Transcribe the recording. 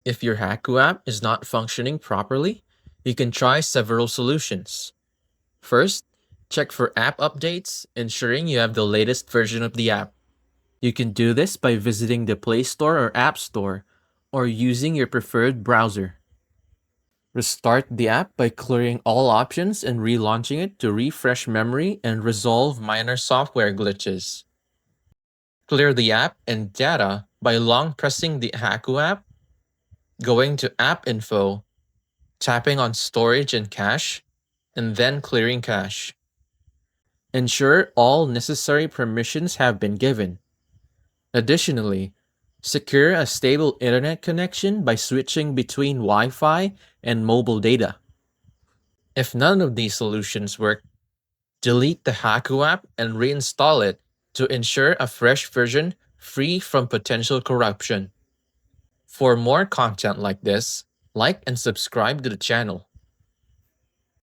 If your Hacoo app is not functioning properly, you can try several solutions. First, check for app updates, ensuring you have the latest version of the app. You can do this by visiting the Play Store or App Store, or using your preferred browser. Restart the app by clearing all options and relaunching it to refresh memory and resolve minor software glitches. Clear the app and data by long pressing the Hacoo app, going to App Info, tapping on Storage and Cache, and then clearing cache. Ensure all necessary permissions have been given. Additionally, secure a stable internet connection by switching between Wi-Fi and mobile data. If none of these solutions work, delete the Hacoo app and reinstall it to ensure a fresh version free from potential corruption. For more content like this, like and subscribe to the channel.